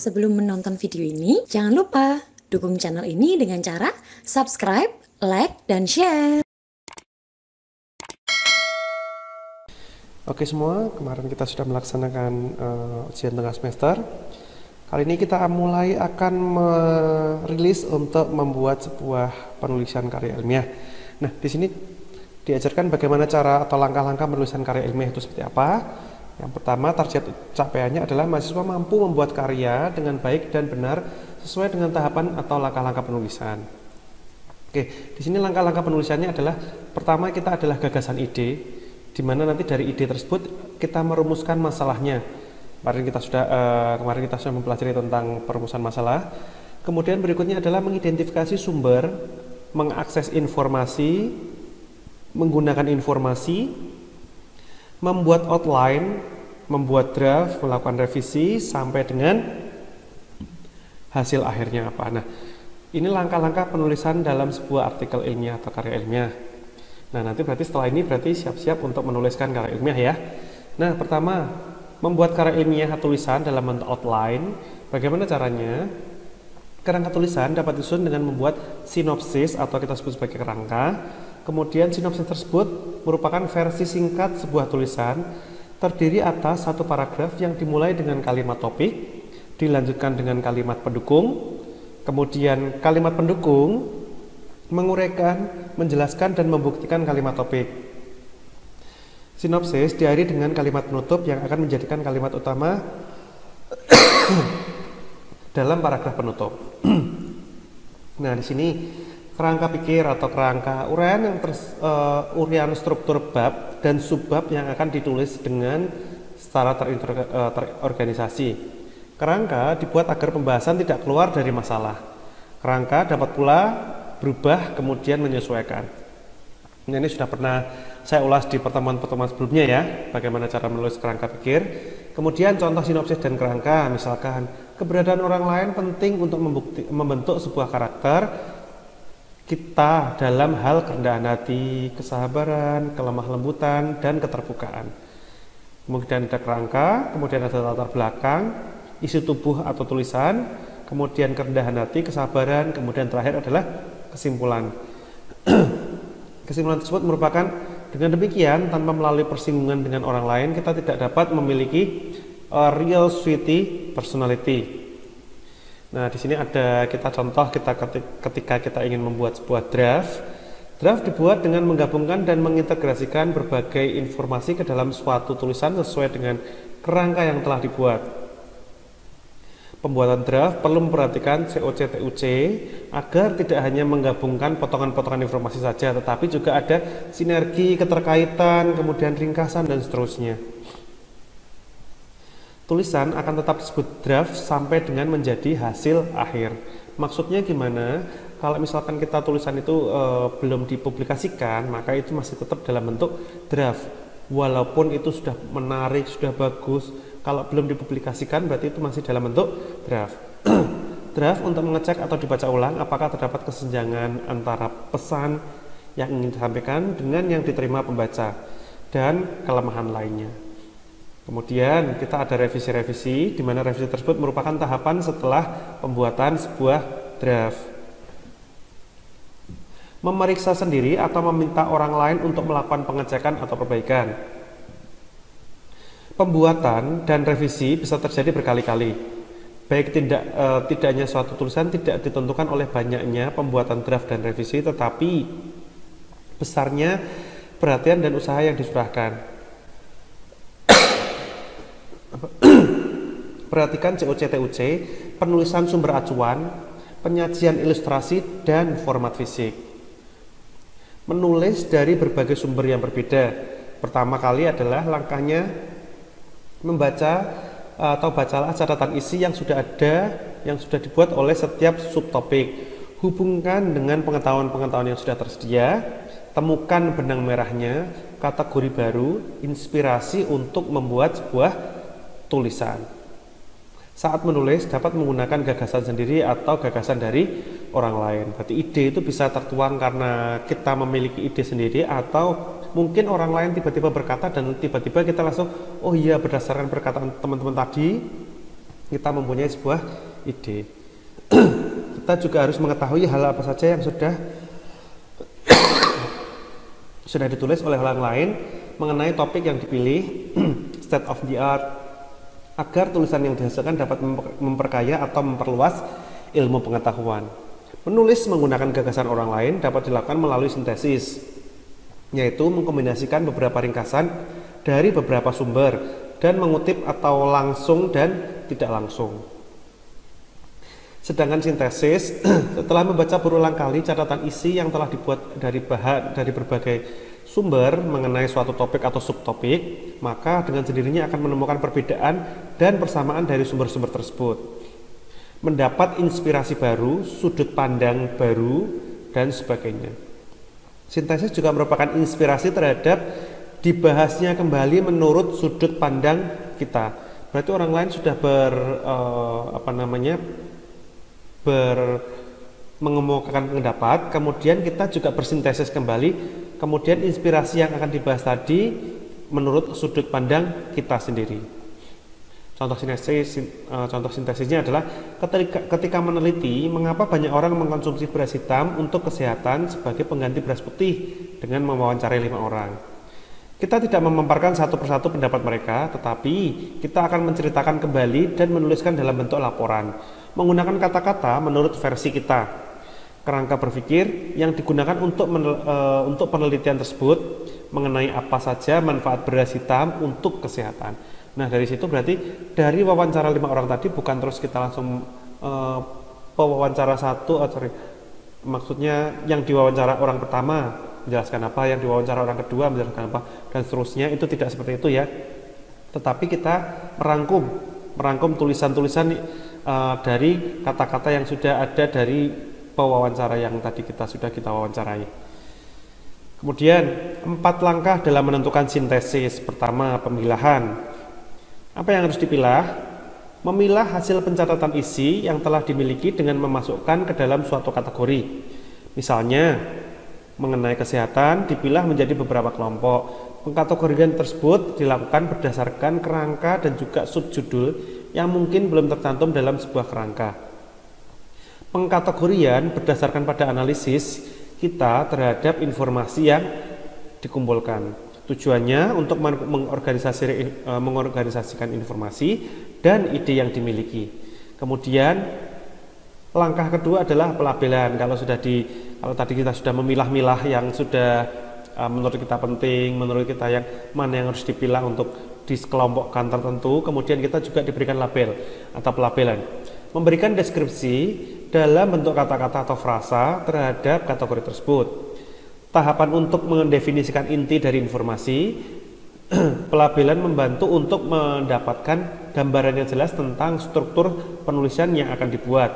Sebelum menonton video ini, jangan lupa dukung channel ini dengan cara subscribe, like, dan share. Oke semua, kemarin kita sudah melaksanakan ujian tengah semester. Kali ini kita mulai akan merilis untuk membuat sebuah penulisan karya ilmiah. Nah, di sini diajarkan bagaimana cara atau langkah-langkah penulisan karya ilmiah itu seperti apa. Yang pertama, target capaiannya adalah mahasiswa mampu membuat karya dengan baik dan benar sesuai dengan tahapan atau langkah-langkah penulisan. Oke, di sini langkah-langkah penulisannya adalah pertama kita adalah gagasan ide, di mana nanti dari ide tersebut kita merumuskan masalahnya. Kemarin kita sudah mempelajari tentang perumusan masalah. Kemudian berikutnya adalah mengidentifikasi sumber, mengakses informasi, menggunakan informasi, membuat outline, membuat draft, melakukan revisi sampai dengan hasil akhirnya apa. Nah, ini langkah-langkah penulisan dalam sebuah artikel ilmiah atau karya ilmiah. Nah, nanti setelah ini siap-siap untuk menuliskan karya ilmiah ya. Nah, pertama, membuat karya ilmiah tulisan dalam bentuk outline. Bagaimana caranya? Kerangka tulisan dapat disusun dengan membuat sinopsis atau kita sebut sebagai kerangka. Kemudian sinopsis tersebut merupakan versi singkat sebuah tulisan, terdiri atas satu paragraf yang dimulai dengan kalimat topik, dilanjutkan dengan kalimat pendukung, kemudian kalimat pendukung menguraikan, menjelaskan, dan membuktikan kalimat topik. Sinopsis diakhiri dengan kalimat penutup yang akan menjadikan kalimat utama dalam paragraf penutup. Nah, di sini kerangka pikir atau kerangka uraian struktur bab dan subbab yang akan ditulis dengan secara terorganisasi. Kerangka dibuat agar pembahasan tidak keluar dari masalah. Kerangka dapat pula berubah kemudian menyesuaikan. Nah, ini sudah pernah saya ulas di pertemuan-pertemuan sebelumnya ya, bagaimana cara menulis kerangka pikir. Kemudian contoh sinopsis dan kerangka, misalkan keberadaan orang lain penting untuk membentuk sebuah karakter kita dalam hal kerendahan hati, kesabaran, kelemah lembutan, dan keterbukaan. Kemudian ada kerangka, kemudian ada latar belakang, isi tubuh atau tulisan, kemudian kerendahan hati, kesabaran, kemudian terakhir adalah kesimpulan. Kesimpulan tersebut merupakan dengan demikian tanpa melalui persinggungan dengan orang lain kita tidak dapat memiliki real sweetie personality. Nah, di sini ada kita contoh ketika kita ingin membuat sebuah draft. Draft dibuat dengan menggabungkan dan mengintegrasikan berbagai informasi ke dalam suatu tulisan sesuai dengan kerangka yang telah dibuat. Pembuatan draft perlu memperhatikan COC-TUC agar tidak hanya menggabungkan potongan-potongan informasi saja, tetapi juga ada sinergi, keterkaitan, kemudian ringkasan, dan seterusnya. Tulisan akan tetap disebut draft sampai dengan menjadi hasil akhir. Maksudnya gimana? Kalau misalkan kita tulisan itu belum dipublikasikan, maka itu masih tetap dalam bentuk draft. Walaupun itu sudah menarik, sudah bagus, kalau belum dipublikasikan berarti itu masih dalam bentuk draft. Draft untuk mengecek atau dibaca ulang apakah terdapat kesenjangan antara pesan yang ingin disampaikan dengan yang diterima pembaca dan kelemahan lainnya. Kemudian kita ada revisi-revisi, di mana revisi tersebut merupakan tahapan setelah pembuatan sebuah draft. Memeriksa sendiri atau meminta orang lain untuk melakukan pengecekan atau perbaikan. Pembuatan dan revisi bisa terjadi berkali-kali. Baik tidaknya suatu tulisan tidak ditentukan oleh banyaknya pembuatan draft dan revisi, tetapi besarnya perhatian dan usaha yang disurahkan. Perhatikan COC-TUC, penulisan sumber acuan, penyajian ilustrasi, dan format fisik. Menulis dari berbagai sumber yang berbeda. Pertama kali adalah langkahnya membaca atau bacalah catatan isi yang sudah ada, yang sudah dibuat oleh setiap subtopik. Hubungkan dengan pengetahuan-pengetahuan yang sudah tersedia. Temukan benang merahnya, kategori baru, inspirasi untuk membuat sebuah tulisan. Saat menulis dapat menggunakan gagasan sendiri atau gagasan dari orang lain. Berarti ide itu bisa tertuang karena kita memiliki ide sendiri, atau mungkin orang lain tiba-tiba berkata dan tiba-tiba kita langsung, oh iya, berdasarkan perkataan teman-teman tadi kita mempunyai sebuah ide. Kita juga harus mengetahui hal apa saja yang sudah ditulis oleh orang lain mengenai topik yang dipilih, state of the art, agar tulisan yang dihasilkan dapat memperkaya atau memperluas ilmu pengetahuan. Menulis menggunakan gagasan orang lain dapat dilakukan melalui sintesis, yaitu mengkombinasikan beberapa ringkasan dari beberapa sumber dan mengutip atau langsung dan tidak langsung. Sedangkan sintesis, setelah membaca berulang kali catatan isi yang telah dibuat dari berbagai sumber mengenai suatu topik atau subtopik, maka dengan sendirinya akan menemukan perbedaan dan persamaan dari sumber-sumber tersebut. Mendapat inspirasi baru, sudut pandang baru, dan sebagainya. Sintesis juga merupakan inspirasi terhadap dibahasnya kembali menurut sudut pandang kita. Berarti orang lain sudah mengemukakan pendapat, kemudian kita juga bersintesis kembali, kemudian inspirasi yang akan dibahas tadi menurut sudut pandang kita sendiri. Contoh sintesisnya adalah ketika meneliti mengapa banyak orang mengkonsumsi beras hitam untuk kesehatan sebagai pengganti beras putih dengan mewawancarai 5 orang. Kita tidak memaparkan satu persatu pendapat mereka, tetapi kita akan menceritakan kembali dan menuliskan dalam bentuk laporan, menggunakan kata-kata menurut versi kita. Kerangka berpikir yang digunakan untuk penelitian tersebut mengenai apa saja manfaat beras hitam untuk kesehatan. Nah, dari situ berarti dari wawancara 5 orang tadi bukan terus kita langsung pewawancara maksudnya yang diwawancara orang pertama menjelaskan apa, yang diwawancara orang kedua menjelaskan apa, dan seterusnya. Itu tidak seperti itu ya. Tetapi kita merangkum tulisan-tulisan dari kata-kata yang sudah ada dari pewawancara yang tadi sudah kita wawancarai. Kemudian 4 langkah dalam menentukan sintesis. Pertama, pemilahan. Apa yang harus dipilah? Memilah hasil pencatatan isi yang telah dimiliki dengan memasukkan ke dalam suatu kategori. Misalnya, mengenai kesehatan dipilah menjadi beberapa kelompok. Pengkategorian tersebut dilakukan berdasarkan kerangka dan juga subjudul yang mungkin belum tercantum dalam sebuah kerangka. Pengkategorian berdasarkan pada analisis kita terhadap informasi yang dikumpulkan. Tujuannya untuk mengorganisasikan informasi dan ide yang dimiliki. Kemudian langkah kedua adalah pelabelan. Kalau tadi kita sudah memilah-milah yang sudah menurut kita penting, menurut kita yang mana yang harus dipilah untuk dikelompokkan tertentu, kemudian kita juga diberikan label atau pelabelan. Memberikan deskripsi dalam bentuk kata-kata atau frasa terhadap kategori tersebut. Tahapan untuk mendefinisikan inti dari informasi. Pelabelan membantu untuk mendapatkan gambaran yang jelas tentang struktur penulisan yang akan dibuat.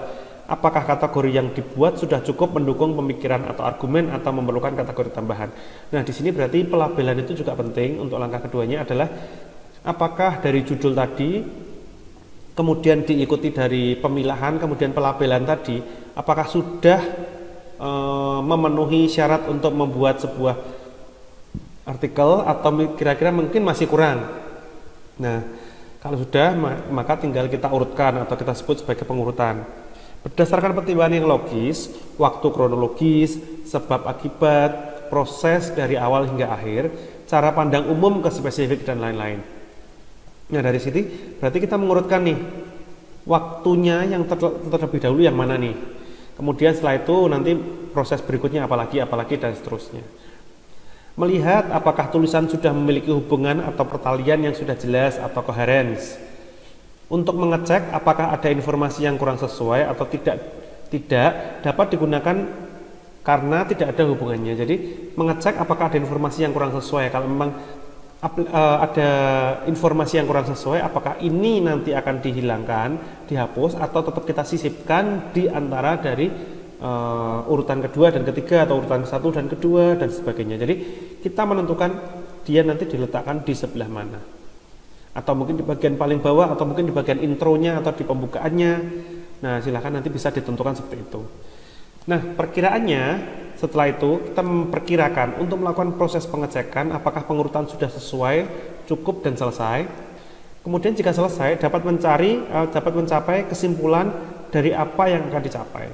Apakah kategori yang dibuat sudah cukup mendukung pemikiran atau argumen atau memerlukan kategori tambahan. Nah, di sini berarti pelabelan itu juga penting. Untuk langkah keduanya adalah apakah dari judul tadi, kemudian diikuti dari pemilahan, kemudian pelabelan tadi, apakah sudah memenuhi syarat untuk membuat sebuah artikel atau kira-kira mungkin masih kurang. Nah, kalau sudah maka tinggal kita urutkan atau kita sebut sebagai pengurutan. Berdasarkan pertimbangan yang logis, waktu kronologis, sebab akibat, proses dari awal hingga akhir, cara pandang umum ke spesifik dan lain-lain. Nah, dari sini berarti kita mengurutkan nih waktunya yang terlebih dahulu yang mana nih. Kemudian setelah itu nanti proses berikutnya apalagi dan seterusnya. Melihat apakah tulisan sudah memiliki hubungan atau pertalian yang sudah jelas atau coherence. Untuk mengecek apakah ada informasi yang kurang sesuai atau tidak dapat digunakan karena tidak ada hubungannya. Jadi mengecek apakah ada informasi yang kurang sesuai. Kalau memang ada informasi yang kurang sesuai, apakah ini nanti akan dihilangkan, dihapus, atau tetap kita sisipkan di antara dari urutan kedua dan ketiga, atau urutan 1 dan kedua dan sebagainya. Jadi kita menentukan dia nanti diletakkan di sebelah mana, atau mungkin di bagian paling bawah, atau mungkin di bagian intronya atau di pembukaannya. Nah, silahkan nanti bisa ditentukan seperti itu. Nah, perkiraannya setelah itu kita memperkirakan untuk melakukan proses pengecekan apakah pengurutan sudah sesuai, cukup dan selesai. Kemudian jika selesai dapat mencapai kesimpulan dari apa yang akan dicapai.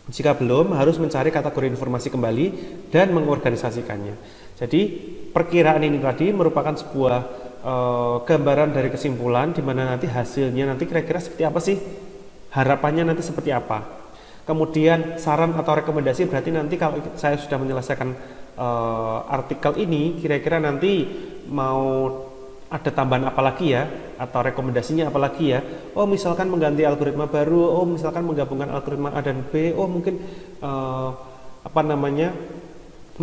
Jika belum, harus mencari kategori informasi kembali dan mengorganisasikannya. Jadi perkiraan ini tadi merupakan sebuah gambaran dari kesimpulan, di mana nanti hasilnya nanti kira-kira seperti apa sih, harapannya nanti seperti apa. Kemudian saran atau rekomendasi berarti nanti kalau saya sudah menyelesaikan artikel ini, kira-kira nanti mau ada tambahan apa lagi ya, atau rekomendasinya apa lagi ya. Oh misalkan mengganti algoritma baru, oh misalkan menggabungkan algoritma A dan B, oh mungkin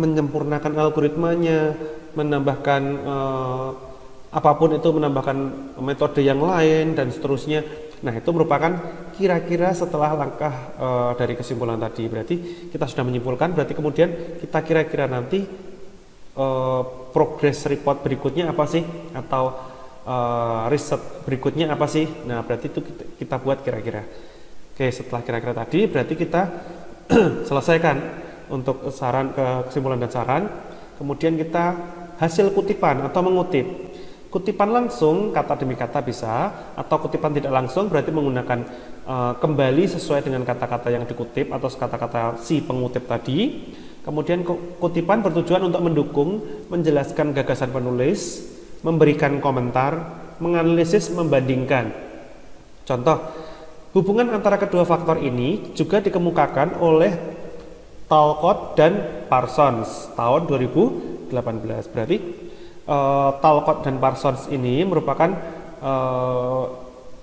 menyempurnakan algoritmanya, menambahkan apapun itu, menambahkan metode yang lain dan seterusnya. Nah itu merupakan kira-kira setelah langkah dari kesimpulan tadi. Berarti kita sudah menyimpulkan, berarti kemudian kita kira-kira nanti progress report berikutnya apa sih, atau riset berikutnya apa sih. Nah berarti itu kita buat kira-kira. Oke, setelah kira-kira tadi berarti kita selesaikan untuk saran, kesimpulan dan saran. Kemudian kita hasil kutipan atau mengutip. Kutipan langsung kata demi kata bisa, atau kutipan tidak langsung berarti menggunakan kembali sesuai dengan kata-kata yang dikutip atau kata-kata si pengutip tadi. Kemudian kutipan bertujuan untuk mendukung, menjelaskan gagasan penulis, memberikan komentar, menganalisis, membandingkan. Contoh, hubungan antara kedua faktor ini juga dikemukakan oleh Talcott dan Parsons tahun 2018. Berarti Talcott dan Parsons ini merupakan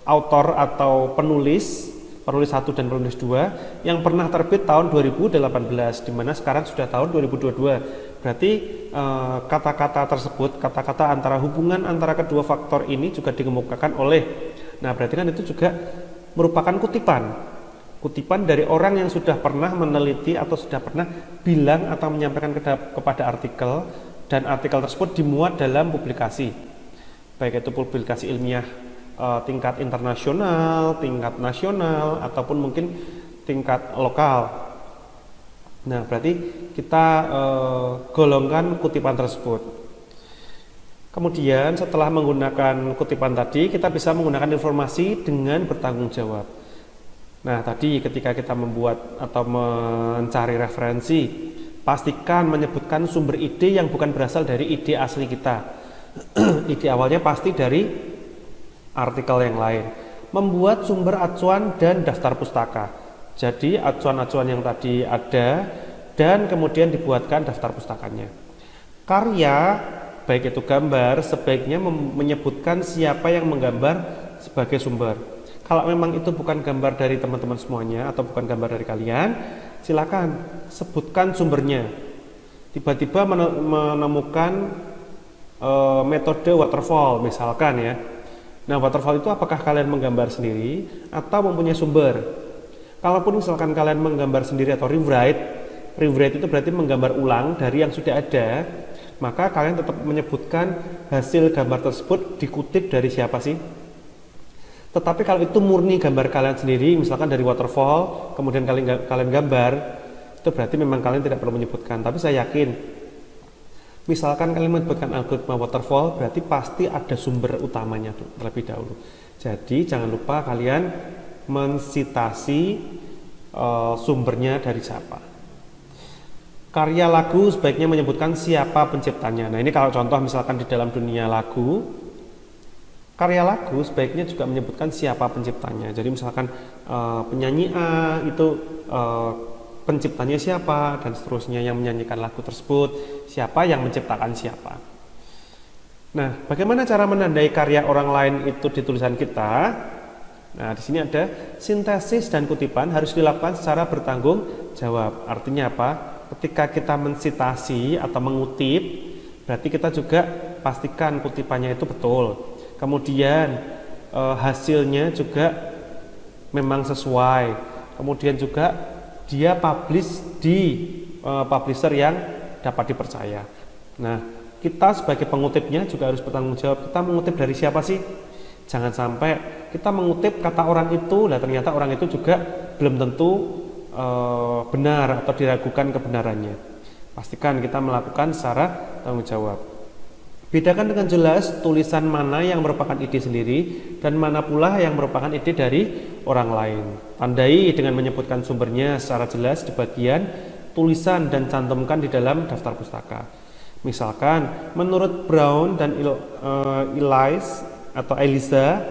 autor atau penulis 1 dan penulis 2 yang pernah terbit tahun 2018, di mana sekarang sudah tahun 2022. Berarti kata-kata tersebut, kata-kata antara hubungan antara kedua faktor ini juga dikemukakan oleh. Nah, berarti kan itu juga merupakan kutipan dari orang yang sudah pernah meneliti atau sudah pernah bilang atau menyampaikan kepada artikel, dan artikel tersebut dimuat dalam publikasi, baik itu publikasi ilmiah tingkat internasional, tingkat nasional, ataupun mungkin tingkat lokal. Nah, berarti kita golongkan kutipan tersebut. Kemudian setelah menggunakan kutipan tadi, kita bisa menggunakan informasi dengan bertanggung jawab. Nah, tadi ketika kita membuat atau mencari referensi, pastikan menyebutkan sumber ide yang bukan berasal dari ide asli kita. Ide awalnya pasti dari artikel yang lain. Membuat sumber acuan dan daftar pustaka. Jadi acuan-acuan yang tadi ada, dan kemudian dibuatkan daftar pustakanya. Karya, baik itu gambar, sebaiknya menyebutkan siapa yang menggambar sebagai sumber. Kalau memang itu bukan gambar dari teman-teman semuanya atau bukan gambar dari kalian, silakan sebutkan sumbernya. Tiba-tiba menemukan metode waterfall misalkan ya. Nah, waterfall itu apakah kalian menggambar sendiri atau mempunyai sumber? Kalaupun misalkan kalian menggambar sendiri atau rewrite itu berarti menggambar ulang dari yang sudah ada, maka kalian tetap menyebutkan hasil gambar tersebut dikutip dari siapa sih? Tetapi kalau itu murni gambar kalian sendiri, misalkan dari waterfall, kemudian kalian gambar, itu berarti memang kalian tidak perlu menyebutkan. Tapi saya yakin, misalkan kalian menyebutkan algoritma waterfall, berarti pasti ada sumber utamanya terlebih dahulu. Jadi jangan lupa kalian mensitasi sumbernya dari siapa. Karya lagu sebaiknya menyebutkan siapa penciptanya. Nah, ini kalau contoh misalkan di dalam dunia lagu, karya lagu sebaiknya juga menyebutkan siapa penciptanya. Jadi misalkan penyanyi A itu penciptanya siapa, dan seterusnya, yang menyanyikan lagu tersebut siapa, yang menciptakan siapa. Nah, bagaimana cara menandai karya orang lain itu di tulisan kita? Nah, di sini ada sintesis dan kutipan harus dilakukan secara bertanggung jawab. Artinya apa? Ketika kita mensitasi atau mengutip, berarti kita juga pastikan kutipannya itu betul. Kemudian hasilnya juga memang sesuai. Kemudian juga dia publish di publisher yang dapat dipercaya. Nah, kita sebagai pengutipnya juga harus bertanggung jawab. Kita mengutip dari siapa sih? Jangan sampai kita mengutip kata orang itu, lah ternyata orang itu juga belum tentu benar atau diragukan kebenarannya. Pastikan kita melakukan secara tanggung jawab. Bedakan dengan jelas tulisan mana yang merupakan ide sendiri dan mana pula yang merupakan ide dari orang lain. Tandai dengan menyebutkan sumbernya secara jelas di bagian tulisan dan cantumkan di dalam daftar pustaka. Misalkan, menurut Brown dan Eliza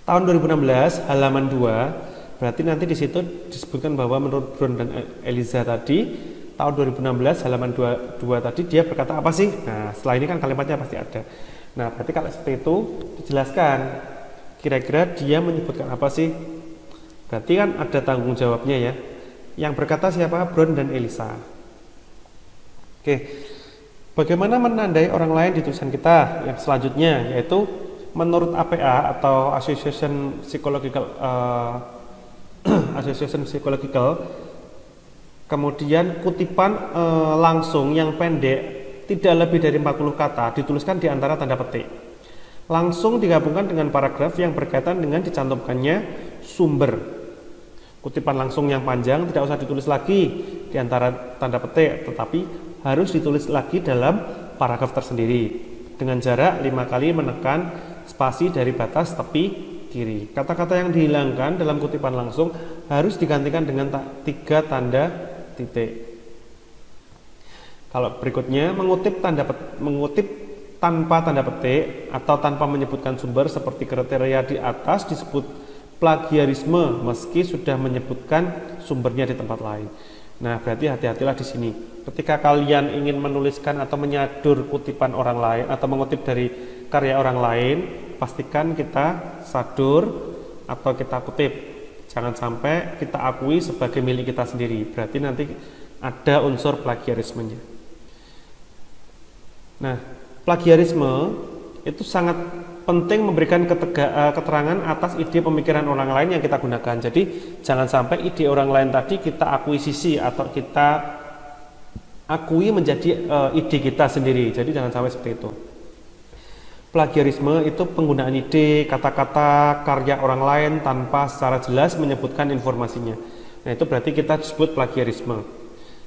tahun 2016 halaman 2, berarti nanti di situ disebutkan bahwa menurut Brown dan Eliza tadi tahun 2016 halaman 22 tadi dia berkata apa sih? Nah, setelah ini kan kalimatnya pasti ada. Nah, berarti kalau seperti itu dijelaskan kira-kira dia menyebutkan apa sih? Berarti kan ada tanggung jawabnya ya. Yang berkata siapa? Brown dan Eliza. Oke. Bagaimana menandai orang lain di tulisan kita? Yang selanjutnya yaitu menurut APA atau Association Psychological kemudian kutipan langsung yang pendek tidak lebih dari 40 kata dituliskan di antara tanda petik. Langsung digabungkan dengan paragraf yang berkaitan dengan dicantumkannya sumber. Kutipan langsung yang panjang tidak usah ditulis lagi di antara tanda petik, tetapi harus ditulis lagi dalam paragraf tersendiri dengan jarak 5 kali menekan spasi dari batas tepi kiri. Kata-kata yang dihilangkan dalam kutipan langsung harus digantikan dengan 3 tanda titik. Kalau berikutnya mengutip tanpa tanda petik atau tanpa menyebutkan sumber seperti kriteria di atas disebut plagiarisme meski sudah menyebutkan sumbernya di tempat lain. Nah, berarti hati-hatilah di sini. Ketika kalian ingin menuliskan atau menyadur kutipan orang lain atau mengutip dari karya orang lain, pastikan kita sadur atau kita kutip. Jangan sampai kita akui sebagai milik kita sendiri. Berarti nanti ada unsur plagiarismenya. Nah, plagiarisme itu sangat penting memberikan keterangan atas ide pemikiran orang lain yang kita gunakan. Jadi jangan sampai ide orang lain tadi kita akuisisi atau kita akui menjadi ide kita sendiri. Jadi jangan sampai seperti itu. Plagiarisme itu penggunaan ide, kata-kata, karya orang lain tanpa secara jelas menyebutkan informasinya. Nah, itu berarti kita disebut plagiarisme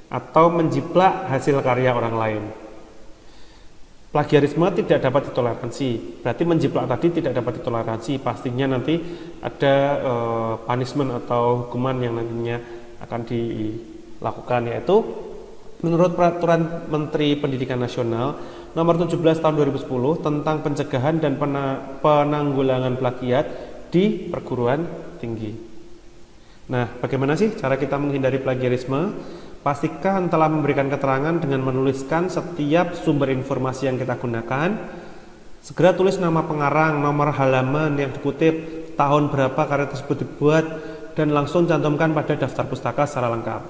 atau menjiplak hasil karya orang lain. Plagiarisme tidak dapat ditoleransi. Berarti menjiplak tadi tidak dapat ditoleransi. Pastinya nanti ada punishment atau hukuman yang nantinya akan dilakukan, yaitu menurut Peraturan Menteri Pendidikan Nasional Nomor 17 Tahun 2010 tentang pencegahan dan penanggulangan plagiat di perguruan tinggi. Nah, bagaimana sih cara kita menghindari plagiarisme? Pastikan telah memberikan keterangan dengan menuliskan setiap sumber informasi yang kita gunakan. Segera tulis nama pengarang, nomor halaman yang dikutip, tahun berapa karya tersebut dibuat, dan langsung cantumkan pada daftar pustaka secara lengkap.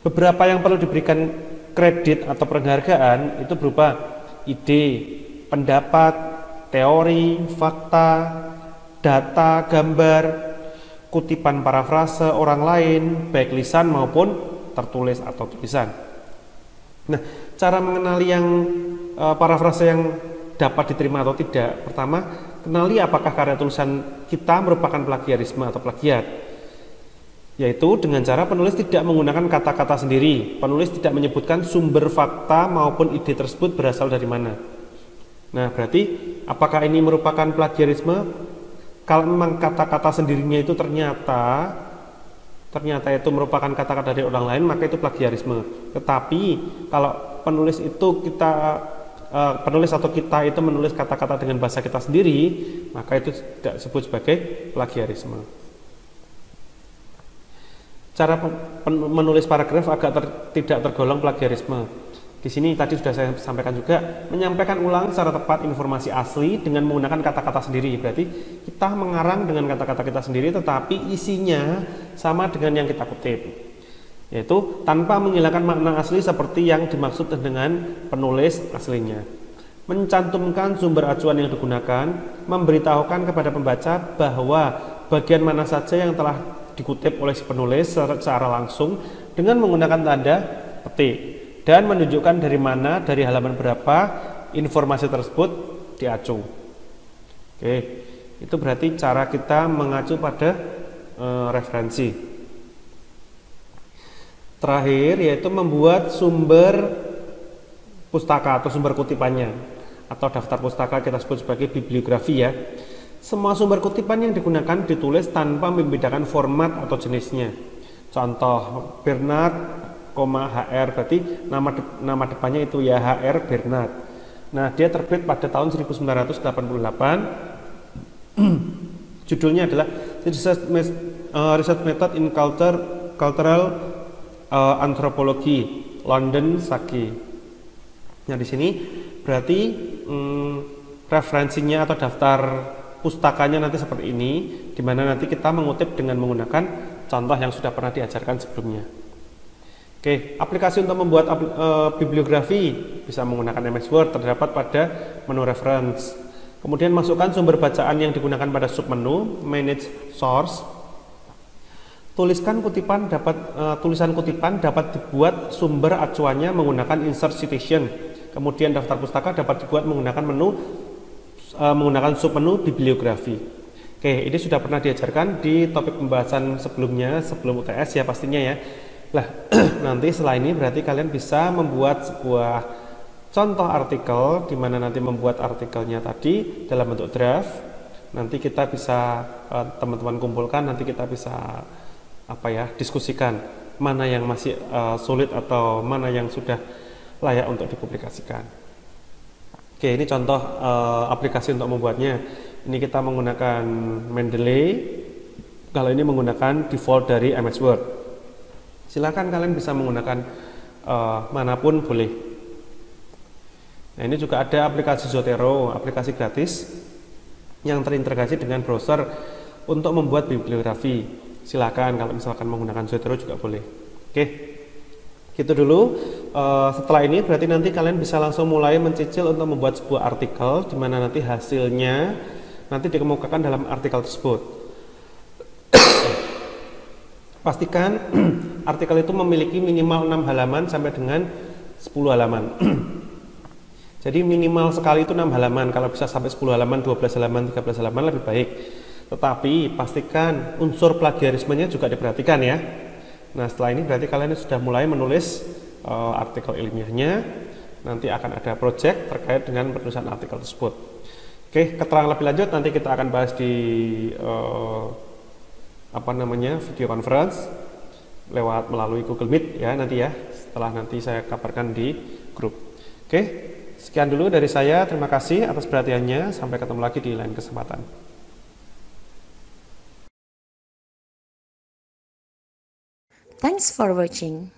Beberapa yang perlu diberikan kredit atau penghargaan itu berupa ide, pendapat, teori, fakta, data, gambar, kutipan parafrase orang lain, baik lisan maupun tertulis atau tulisan. Nah, cara mengenali yang parafrase yang dapat diterima atau tidak. Pertama, kenali apakah karya tulisan kita merupakan plagiarisme atau plagiat. Yaitu dengan cara penulis tidak menggunakan kata-kata sendiri. Penulis tidak menyebutkan sumber fakta maupun ide tersebut berasal dari mana. Nah, berarti apakah ini merupakan plagiarisme? Kalau memang kata-kata sendirinya itu ternyata itu merupakan kata-kata dari orang lain, maka itu plagiarisme. Tetapi kalau penulis atau kita itu menulis kata-kata dengan bahasa kita sendiri, maka itu tidak disebut sebagai plagiarisme. Cara menulis paragraf tidak tergolong plagiarisme. Di sini tadi sudah saya sampaikan juga, menyampaikan ulang secara tepat informasi asli dengan menggunakan kata-kata sendiri. Berarti kita mengarang dengan kata-kata kita sendiri, tetapi isinya sama dengan yang kita kutip, yaitu tanpa menghilangkan makna asli seperti yang dimaksud dengan penulis aslinya. Mencantumkan sumber acuan yang digunakan, memberitahukan kepada pembaca bahwa bagian mana saja yang telah dikutip oleh si penulis secara langsung dengan menggunakan tanda petik dan menunjukkan dari halaman berapa informasi tersebut diacu. Oke, itu berarti cara kita mengacu pada referensi. Terakhir yaitu membuat sumber pustaka atau sumber kutipannya, atau daftar pustaka kita sebut sebagai bibliografi ya. Semua sumber kutipan yang digunakan ditulis tanpa membedakan format atau jenisnya. Contoh Bernard, HR, berarti nama depannya itu ya HR Bernard. Nah, dia terbit pada tahun 1988. Judulnya adalah Research Method in Cultural Anthropology, London, Saki. Nah, di sini berarti referensinya atau daftar pustakanya nanti seperti ini, di mana nanti kita mengutip dengan menggunakan contoh yang sudah pernah diajarkan sebelumnya. Oke, aplikasi untuk membuat bibliografi bisa menggunakan MS Word, terdapat pada menu reference. Kemudian masukkan sumber bacaan yang digunakan pada submenu Manage Source. Tulisan kutipan dapat dibuat sumber acuannya menggunakan Insert Citation. Kemudian daftar pustaka dapat dibuat menggunakan menggunakan submenu bibliografi. Oke, ini sudah pernah diajarkan di topik pembahasan sebelumnya, sebelum UTS ya pastinya ya. Lah, nanti setelah ini berarti kalian bisa membuat sebuah contoh artikel, di mana nanti membuat artikelnya tadi dalam bentuk draft. Nanti kita bisa teman-teman kumpulkan, nanti kita bisa diskusikan mana yang masih sulit atau mana yang sudah layak untuk dipublikasikan. Oke, ini contoh aplikasi untuk membuatnya. Ini kita menggunakan Mendeley. Kalau ini menggunakan default dari MS Word. Silakan kalian bisa menggunakan manapun boleh. Nah, ini juga ada aplikasi Zotero, aplikasi gratis yang terintegrasi dengan browser untuk membuat bibliografi. Silakan kalau misalkan menggunakan Zotero juga boleh. Oke, gitu dulu. Setelah ini berarti nanti kalian bisa langsung mulai mencicil untuk membuat sebuah artikel, di mana nanti hasilnya nanti dikemukakan dalam artikel tersebut. Pastikan artikel itu memiliki minimal 6 halaman sampai dengan 10 halaman. Jadi minimal sekali itu 6 halaman, kalau bisa sampai 10 halaman, 12 halaman, 13 halaman lebih baik. Tetapi pastikan unsur plagiarismenya juga diperhatikan ya. Nah, setelah ini berarti kalian sudah mulai menulis artikel ilmiahnya. Nanti akan ada project terkait dengan penulisan artikel tersebut. Oke, keterangan lebih lanjut nanti kita akan bahas di video conference lewat melalui Google Meet ya nanti ya, setelah nanti saya kabarkan di grup. Oke, sekian dulu dari saya, terima kasih atas perhatiannya, sampai ketemu lagi di lain kesempatan. Thanks for watching.